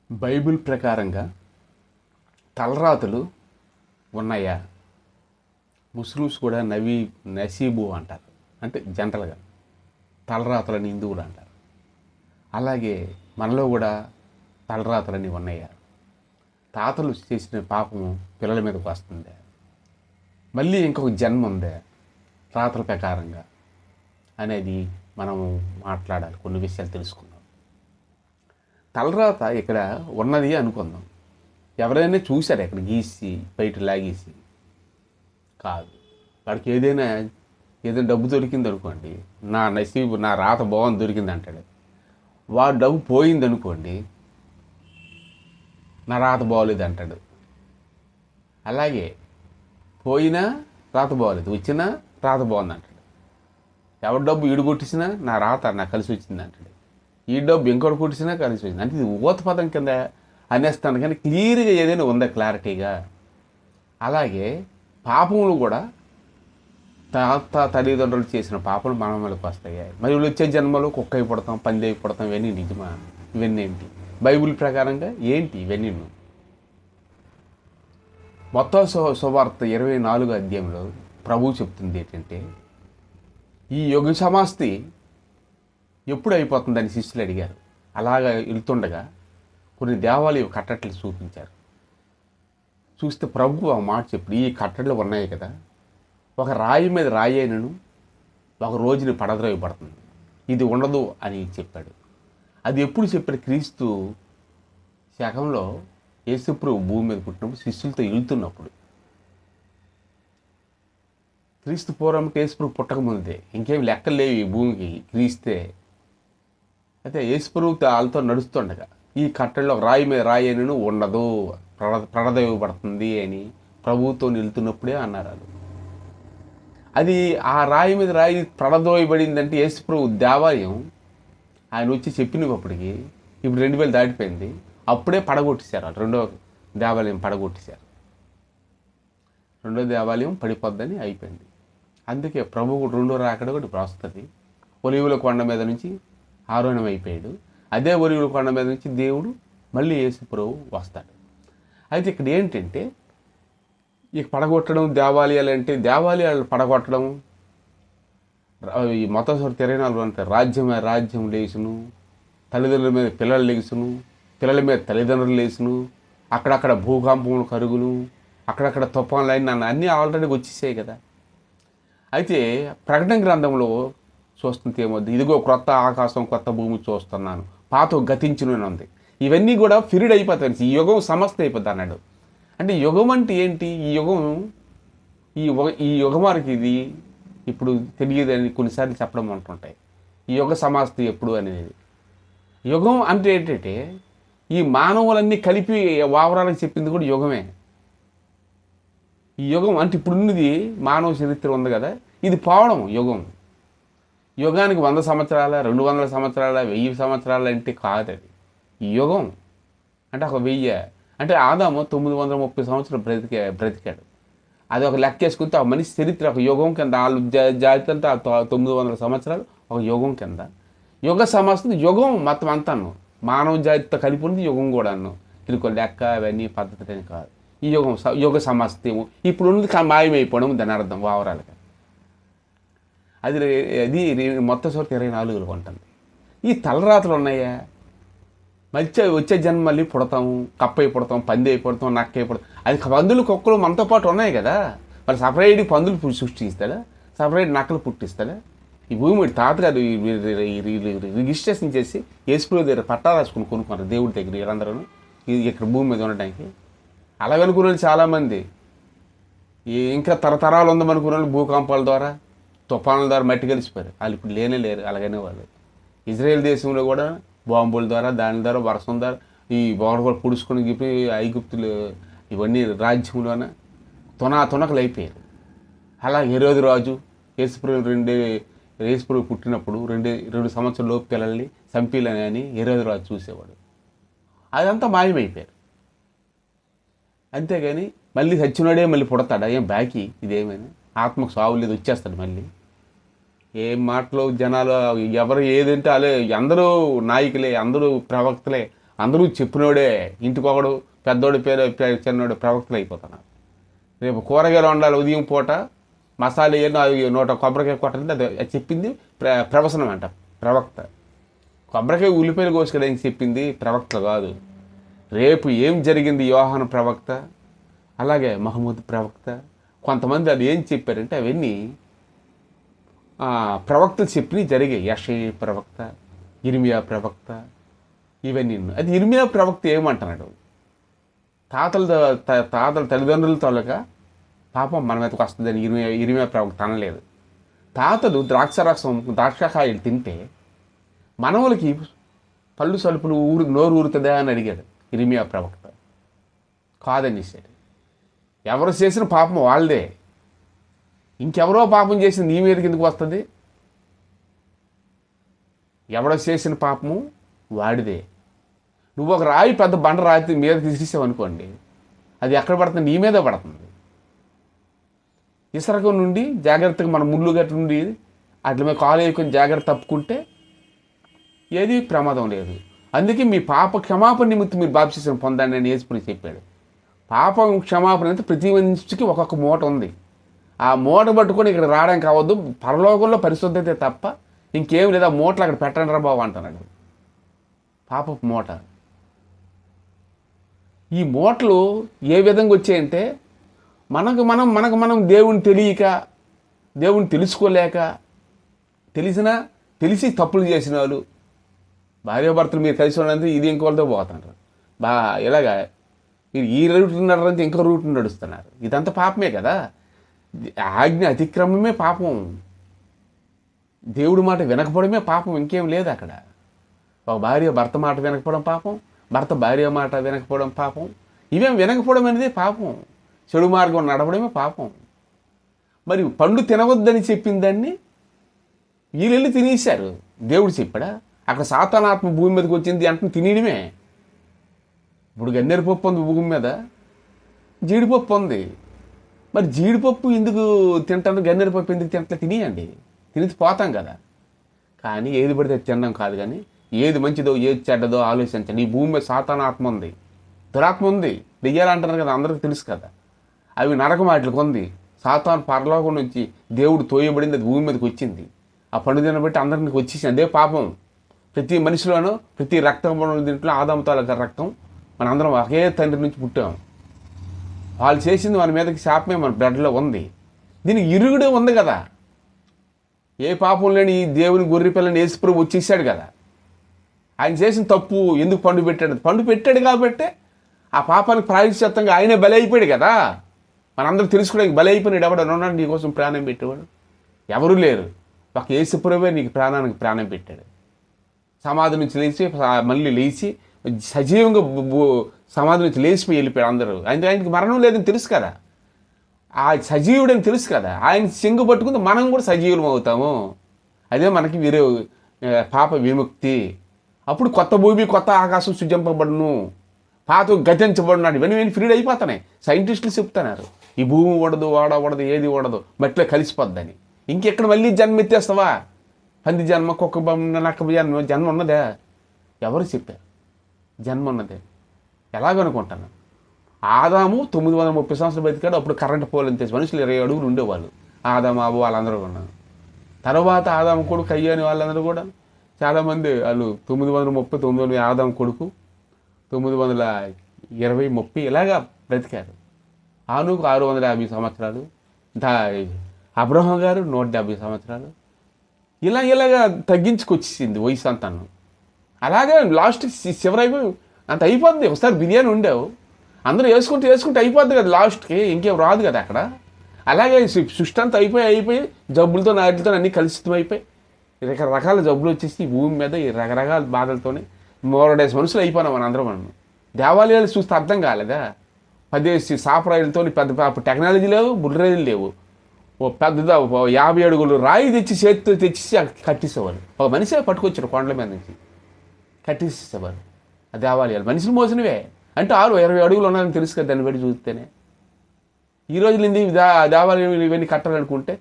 Bible ప్రకారంగా తలరాతలు ఉన్నాయా? ముస్లిమ్స్ కూడా నసీబు అంటారు. అంటే జనరల్గా తలరాతలని హిందువులు అంటారు. అలాగే మనలో కూడా తలరాతలని ఉన్నాయా? తాతలు చేసిన పాపము పిల్లల మీదకి వస్తుందా? మళ్ళీ ఇంకొక జన్మ ఉందా రాతల ప్రకారంగా అనేది మనము మాట్లాడాలి. కొన్ని విషయాలు తెలుసుకుందాం. తలరాత ఇక్కడ ఉన్నది అనుకుందాం. ఎవరైనా చూశారు ఇక్కడ గీసి బయట లాగేసి? కాదు. వాడికి ఏదైనా డబ్బు దొరికింది అనుకోండి, నా నసీబు నా రాత బాగుంది దొరికింది అంటాడు. వాడు డబ్బు పోయింది అనుకోండి, నా రాత బాగోలేదు అంటాడు. అలాగే పోయినా రాత బాగోలేదు, వచ్చినా రాత బాగుంది అంటాడు. ఎవరి డబ్బు ఈడు కొట్టించినా నా రాత నాకు కలిసి వచ్చింది అంటాడు. ఈ డబ్బు ఇంకోటి కొట్టించినా కలిసి వచ్చింది అంటే ఇది ఊత పదం కింద అనేస్తాను, కానీ క్లియర్గా ఏదైనా ఉందా క్లారిటీగా? అలాగే పాపములు కూడా తల్లిదండ్రులు చేసిన పాపలు మన మీదకి వస్తాయి. మరి వచ్చే జన్మలో కుక్క అయి పుడతాం, పంది అయి పుడతాం. ఇవన్నీ నిజమా? ఇవన్నీ ఏంటి బైబిల్ ప్రకారంగా ఏంటి ఇవన్నీ? మొత్తం సువార్త 24వ అధ్యాయంలో ప్రభువు చెప్తుంది ఏంటంటే, ఈ యుగ సమాప్తి ఎప్పుడు అయిపోతుందని శిష్యులు అడిగారు. అలాగా వెళ్తుండగా కొన్ని దేవాలయ కట్టట్లు చూపించారు. చూస్తే ప్రభు ఆ మాట చెప్పి, ఈ కట్టడలు ఉన్నాయి కదా, ఒక రాయి మీద రాయి అయినను ఒక రోజుని పడద్రోయబడుతుంది, ఇది ఉండదు అని చెప్పాడు. అది ఎప్పుడు చెప్పాడు? క్రీస్తు శకంలో యేసుప్రభు భూమి మీద పుట్టినప్పుడు శిష్యులతో వెళ్తున్నప్పుడు. క్రీస్తు పూర్వంకి యేసుప్రభు పుట్టకముందే ఇంకేమి లెక్కలు లేవు ఈ భూమికి, క్రీస్తే. అయితే యేసుప్రభు వాళ్ళతో నడుస్తుండగా ఈ కట్టడలో ఒక రాయి మీద రాయి అయినను ఉండదు, పడదోయబడుతుంది అని ప్రభువుతో నిలుతున్నప్పుడే అన్నారు వాళ్ళు. అది ఆ రాయి మీద రాయి పడదోయబడిందంటే యేసుప్రభు దేవాలయం ఆయన వచ్చి చెప్పినప్పటికీ ఇప్పుడు 2000 దాటిపోయింది. అప్పుడే పడగొట్టేశారు. రెండో దేవాలయం పడగొట్టేశారు. రెండో దేవాలయం పడిపోద్దని అయిపోయింది. అందుకే ప్రభువు రెండో రాకడ కూడా ఇప్పుడు వస్తుంది. ఒలీవల కొండ మీద నుంచి ఆరోహణం అయిపోయాడు. అదే ఒలీవల కొండ మీద నుంచి దేవుడు మళ్ళీ యేసుప్రభు వస్తాడు. అయితే ఇక్కడ ఏంటంటే, ఈ పడగొట్టడం దేవాలయాలు అంటే, దేవాలయాలు పడగొట్టడం ఈ మొత్తం 24 అంటే రాజ్యం లేచును, తల్లిదండ్రుల మీద పిల్లలు లేచును, పిల్లల మీద తల్లిదండ్రులు లేచును, అక్కడక్కడ భూకంపములు కరుగులు, అక్కడక్కడ తుఫాన్లు అయిన అన్నీ ఆల్రెడీ వచ్చేసాయి కదా. అయితే ప్రకటన గ్రంథంలో చూస్తుంటే ఏమవుద్ది? ఇదిగో క్రొత్త ఆకాశం కొత్త భూమి చూస్తున్నాను, పాత గతించును ఉంది. ఇవన్నీ కూడా ఫిరిడ్ అయిపోతాయి. ఈ యుగం సమస్త అయిపోద్ది అన్నాడు. అంటే యుగం అంటే ఏంటి? ఈ యుగం వరకు ఇది ఇప్పుడు తెలియదని కొన్నిసార్లు చెప్పడం అంటుంటాయి. ఈ యుగ సమాప్తి ఎప్పుడు అనేది. యుగం అంటే ఏంటంటే, ఈ మానవులన్నీ కలిపి వావరాలకు చెప్పింది కూడా యుగమే. ఈ యుగం అంటే ఇప్పుడున్నది మానవ చరిత్ర ఉంది కదా, ఇది పోవడం యుగం. యుగానికి 100 సంవత్సరాల, 200 సంవత్సరాల, 1000 సంవత్సరాల అంటే కాదు అది. ఈ యుగం అంటే ఒక 1000 అంటే ఆదాము 930 సంవత్సరాలు బ్రతికాడు. అది ఒక లెక్క వేసుకుంటే ఆ మనిషి చరిత్ర ఒక యుగం కింద. వాళ్ళు జాతి అంతా 900 సంవత్సరాలు ఒక యుగం కింద. యుగ సమాప్తి యుగం మొత్తం అంతాను మానవ జాతితో కలిపి ఉంది యుగం కూడాను. తిరుగు లెక్క అవన్నీ పద్ధతి అని కాదు. ఈ యుగ సమాప్తి ఇప్పుడు ఉన్నది మాయమైపోవడం దాని అర్థం వావరాలుగా. అది మొత్తం 24లో ఉంటుంది. ఈ తలరాతలు ఉన్నాయా? వచ్చే జన్మ మళ్ళీ పుడతాము, కప్ప అయి పుడతాం, పంది అయి పుడతాం, నక్క అయి పుడతాం. అది పందులు కుక్కలు మనతో పాటు ఉన్నాయి కదా. మరి సపరేట్ పందులు సృష్టిస్తాడా? సపరేట్ నక్కలు పుట్టిస్తాడా? ఈ భూమి తాతగారు రిజిస్ట్రేషన్ చేసి యేసుప్రభు దగ్గర పట్టా రాసుకుని కొనుక్కున్నారు దేవుడి దగ్గర. వీళ్ళందరూ ఇక్కడ భూమి మీద ఉండడానికి అలాగనుకునే వాళ్ళు చాలామంది. ఇంకా తరతరాలు ఉందనుకునే వాళ్ళు భూకంపాల ద్వారా, తుఫానుల ద్వారా మట్టి కలిసిపోయారు. వాళ్ళు ఇప్పుడు లేరు అలాగనే వాళ్ళు. ఇజ్రాయెల్ దేశంలో కూడా బాంబుల ద్వారా, దాని ద్వారా, వర్షం ద్వారా ఈ బాంబులు కూడా పుడుచుకొని గిప్పి ఐగుప్తులు ఇవన్నీ రాజ్యంలోన తునకలు అయిపోయారు. అలా హెరోదు రాజు యేసుప్రభు పుట్టినప్పుడు 2 సంవత్సరాల లోపు పిల్లల్ని చంపీలని అని హెరోదు రాజు చూసేవాడు. అదంతా మాయమైపోయారు. అంతేగాని మళ్ళీ చచ్చినాడే మళ్ళీ పుడతాడా? ఏం బాకీ ఇదేమైనా? ఆత్మకు సావు లేదు, వచ్చేస్తాడు మళ్ళీ. ఏం మాటలు జనాలు ఎవరు ఏదంటే అలే, అందరూ నాయకులే, అందరూ ప్రవక్తలే, అందరూ చెప్పినోడే, ఇంటికొకడు పెద్దోడు చిన్నోడు ప్రవక్తలు అయిపోతున్నారు. రేపు కూరగాయలు వండాలి ఉదయం పూట, మసాలా వేయాలి, 100 కొబ్బరికాయ కొట్టాలంటే అది చెప్పింది ప్రవచనం అంట, ప్రవక్త. కొబ్బరికాయ ఉల్లిపాయలు కోసుకెళ్ళి చెప్పింది ప్రవక్త కాదు. రేపు ఏం జరిగింది యోహాను ప్రవక్త, అలాగే మహమ్మద్ ప్రవక్త, కొంతమంది అది ఏం చెప్పారంటే అవన్నీ ప్రవక్తలు చెప్పి జరిగాయి. యెషయా ప్రవక్త, ఇర్మియా ప్రవక్త, ఇవన్నీ. అది ఇర్మియా ప్రవక్త ఏమంటున్నాడు, తాతల తల్లిదండ్రుల తాలూకా పాపం మన మీదకి వస్తుందని ఇర్మియా ప్రవక్త అనలేదు. తాతలు ద్రాక్షకాయలు తింటే మనవలకి పళ్ళు సలుపులు నోరు ఊరుతుందా అని అడిగాడు ఇర్మియా ప్రవక్త. కాదనేసాడు. ఎవరు చేసిన పాపం వాళ్ళదే, ఇంకెవరో పాపం చేసిన నీ మీదకి ఎందుకు వస్తుంది? ఎవడో చేసిన పాపము వాడిదే. నువ్వు ఒక రాయి, పెద్ద బండ రాయి మీద తీసేసావు అనుకోండి, అది ఎక్కడ పడుతుంది? నీ మీదే పడుతుంది. ఇసరకం నుండి జాగ్రత్తగా మన ముళ్ళు గట్టు నుండి అట్ల మీద కాలు వేసుకొని జాగ్రత్త తప్పుకుంటే ఏది ప్రమాదం లేదు. అందుకే మీ పాప క్షమాపణ నిమిత్తం మీరు బాప్తిసం పొందండి అని యేసుప్రభువు చెప్పాడు. పాపం క్షమాపణ అంటే ప్రతి మనిషికి ఒక్కొక్క మూట ఉంది. ఆ మూట పట్టుకొని ఇక్కడ రావడానికి కావద్దు, పరలోకంలో పరిశుద్ధతే తప్ప ఇంకేం లేదు. ఆ మూటలు అక్కడ పెట్టండి రా బాబు అంటున్నాడు. పాపపు మూట. ఈ మూటలు ఏ విధంగా వచ్చాయంటే మనకు మనం దేవుని తెలియక, దేవుని తెలుసుకోలేక, తెలిసి తప్పులు చేసిన వాళ్ళు, భార్యాభర్తలు మీరు కలిసి ఉన్నందుకు ఇది ఇంకోళ్ళతో పోతున్నారు. ఇలాగా మీరు ఈ రూట్ నడరంటే ఇంకో రూట్ నడుస్తున్నారు. ఇదంతా పాపమే కదా. ఆజ్ఞ అతిక్రమమే పాపం. దేవుడి మాట వినకపోవడమే పాపం, ఇంకేం లేదు అక్కడ. ఒక భార్య భర్త మాట వినకపోవడం పాపం, భర్త భార్య మాట వినకపోవడం పాపం. ఇవేం వినకపోవడం అనేది పాపం. చెడు మార్గం నడవడమే పాపం. మరి పండు తినవద్దని చెప్పిన దాన్ని వీళ్ళెళ్ళి తినేశారు. దేవుడు చెప్పాడా? అక్కడ సాతానాత్మ భూమి మీదకి వచ్చింది అంటే తినేయడమే. ఇప్పుడు గన్నేరుపప్పు ఉంది భూమి మీద, జీడిపప్పు ఉంది. మరి జీడిపప్పు ఎందుకు తింటాను, గన్నేరుపప్పు ఎందుకు తింటా? తినేయండి, తినేసి పోతాం కదా. కానీ ఏది పడితే తినడం కాదు, కానీ ఏది మంచిదో ఏది చెడ్డదో ఆలోచించండి. ఈ భూమి మీద సాతానాత్మ ఉంది, దురాత్మ ఉంది. దెయ్యాలంటున్నారు కదా, అందరికీ తెలుసు కదా. అవి నరకం వాటికి ఉంది. సాతాను పరలోకం నుంచి దేవుడు తోయబడింది, అది భూమి మీదకి వచ్చింది. ఆ పండు తినబట్టి అందరికి వచ్చేసింది. అదే పాపం. ప్రతి మనిషిలోనూ, ప్రతి రక్తం దీంట్లో ఆదాము తాలూకా రక్తం, మనందరం ఒకే తండ్రి నుంచి పుట్టాం. వాళ్ళు చేసింది మన మీదకి శాపమే మన బ్లడ్లో ఉంది. దీనికి ఇరుగుడే ఉంది కదా. ఏ పాపం లేని ఈ దేవుని గొర్రె పిల్లని యేసుప్రభువు వచ్చేసాడు కదా. ఆయన చేసిన తప్పు ఎందుకు పండు పెట్టాడు? పండు పెట్టాడు కాబట్టి ఆ పాపానికి ప్రాయశ్చిత్తంగా ఆయనే బలి అయిపోయాడు కదా. మనందరూ తెలుసుకోవడానికి బలి అయిపోయినాడు. ఎవడనున్నాడు నీకోసం ప్రాణం పెట్టేవాడు? ఎవరు లేరు. ఒక యేసుప్రభువే నీకు ప్రాణానికి ప్రాణం పెట్టాడు. సమాధి నుంచి లేచి మళ్ళీ లేచి సజీవంగా సమాధి నుంచి లేచిపోయి వెళ్ళిపోయాడు అందరూ. ఆయనకి మరణం లేదని తెలుసు కదా. ఆ సజీవుడని తెలుసు కదా. ఆయన చెంగు పట్టుకుంటే మనం కూడా సజీవులం అవుతాము. అదే మనకి పాప విముక్తి. అప్పుడు కొత్త భూమి, కొత్త ఆకాశం సృజింపబడును, పాత గతించబడినాడు. ఇవన్నీ ఫ్రీడ్ అయిపోతున్నాయి. సైంటిస్టులు చెప్తున్నారు ఈ భూమి ఓడదు, ఓడదు, ఏది ఓడదు, మట్టిలో కలిసిపోద్దని. ఇంకెక్కడ మళ్ళీ జన్మ ఎత్తేస్తావా? పంది జన్మ, కుక్క నక్క జన్మ ఉన్నదే? ఎవరు చెప్పారు జన్మ ఉన్నదే? ఎలాగనుకుంటాను? ఆదాము 930 సంవత్సరాలు బతికాడు. అప్పుడు కరెంట్ పోలని తెలిసి మనుషులు 20 అడుగులు ఉండేవాళ్ళు. ఆదాము అవ్వ వాళ్ళందరూ ఉన్నారు. తర్వాత ఆదాము కొడుకు అయ్యాని వాళ్ళందరూ కూడా చాలామంది వాళ్ళు 930, 900 ఆదాము కొడుకు 920, 30 ఇలాగా బ్రతికారు. ఆనుకు 650 సంవత్సరాలు, అబ్రహం గారు 170 సంవత్సరాలు. ఇలాగా తగ్గించుకొచ్చేసింది వయసు అంతాను. అలాగే లాస్ట్ చివరైపోయి అంత అయిపోద్ది. ఒకసారి బిర్యానీ ఉండేవు, అందరూ వేసుకుంటే అయిపోద్ది కదా. లాస్ట్కి ఇంకేం రాదు కదా అక్కడ. అలాగే సృష్టి అంతా అయిపోయి జబ్బులతో నాటితో అన్నీ కలుషితం అయిపోయి రకరకాల జబ్బులు వచ్చేసి ఈ భూమి మీద ఈ రకరకాల బాధలతోనే మోరడేసి మనుషులు అయిపోయినాం మన అందరం. మనం దేవాలయాలు చూస్తే అర్థం కాలేదా? 10 సాపరాయిలతో పెద్ద టెక్నాలజీ లేవు, బుల్రైలు లేవు. ఓ పెద్ద 50 అడుగులు రాయి తెచ్చి చేతితో తెచ్చి కట్టిసేవారు. ఒక మనిషే పట్టుకొచ్చారు కొండల మీద నుంచి కట్టిసేవారు. ఆ దేవాలయాలు మనుషులు మోసినవే. అంటే 20 అడుగులు ఉన్నాయని తెలుసు కదా దాన్ని బట్టి చూస్తేనే. ఈ రోజులు దేవాలయం ఇవన్నీ కట్టాలనుకుంటే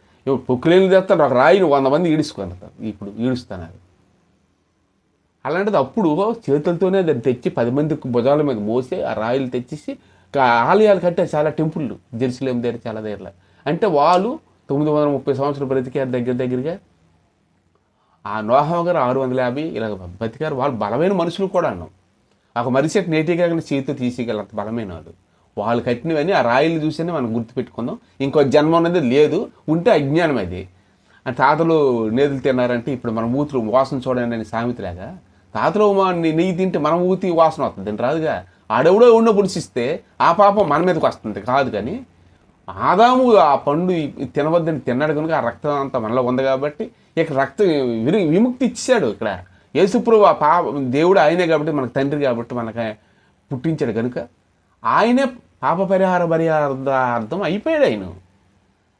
పొక్కులేని తెస్తాను, ఒక రాయిని 100 మంది ఈడుచుకుంటారు. ఇప్పుడు ఈడుస్తున్నారు. అలాంటిది అప్పుడు చేతులతోనే దాన్ని తెచ్చి 10 మంది భుజాల మీద మోసి ఆ రాయిలు తెచ్చేసి ఆలయాలు కట్టారు, చాలా టెంపుల్ జెరూసలేం దగ్గర చాలా దగ్గర. అంటే వాళ్ళు 930 సంవత్సరాలు బ్రతికారు దగ్గరగా. ఆ నోహా గారు 650 ఇలా బతికారు. వాళ్ళు బలమైన మనుషులు కూడా అన్నాం. ఒక మనిషి నేటిగా చేతితో తీసేయగలంత బలమైన వాళ్ళు. వాళ్ళు కట్టినవని ఆ రాయిలు చూస్తేనే మనం గుర్తుపెట్టుకుందాం. ఇంకో జన్మ అనేది లేదు, ఉంటే అజ్ఞానం అది. ఆ తాతలు నేదులు తిన్నారంటే ఇప్పుడు మన మూతులు వాసన చూడండి అని సామెతలాగా, తాతలు నెయ్యి తింటే మనం ఊతి వాసన వస్తుంది రాదుగా. ఆడెవడో ఉన్న పుడిసిస్తే ఆ పాపం మన మీదకి వస్తుంది కాదు. కానీ ఆదాము ఆ పండు తినవద్దని తిన్నాడు కనుక ఆ రక్తం అంతా మనలో ఉంది కాబట్టి ఇక రక్తం విముక్తి ఇచ్చాడు. ఇక్కడ యేసుప్రభు ఆ దేవుడు ఆయనే కాబట్టి, మనకు తండ్రి కాబట్టి మనకు పుట్టించాడు కనుక ఆయనే పాప పరిహారార్థం అయిపోయాడు ఆయన.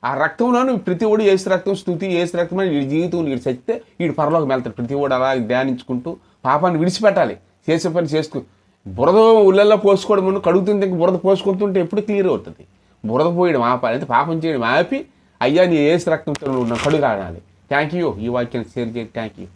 ఆ రక్తంలోనూ ప్రతి ఒడు ఏసు రక్తం స్తుతి, ఏసు రక్తం అని వీడి జీవితం వీడు చచ్చితే వీడు పరలోకి వెళ్తాడు. ప్రతి ఒడు అలా ధ్యానించుకుంటూ పాపాన్ని విడిచిపెట్టాలి, చేసే పని చేసుకుని. బురద ఉళ్ళల్లో పోసుకోవడం ముందు కడుగుతుంటే ఇంక బురద పోసుకుంటుంటే ఎప్పుడు క్లియర్ అవుతుంది. బురద పోయడం ఆపాలి, అయితే పాపం చేయడం ఆపి అయ్యా నీ ఏసు రక్తంతో నువ్వు కడుగు ఆడాలి. థ్యాంక్ యూ, ఈ వాక్యాన్ని షేర్ చేయండి. Thank you.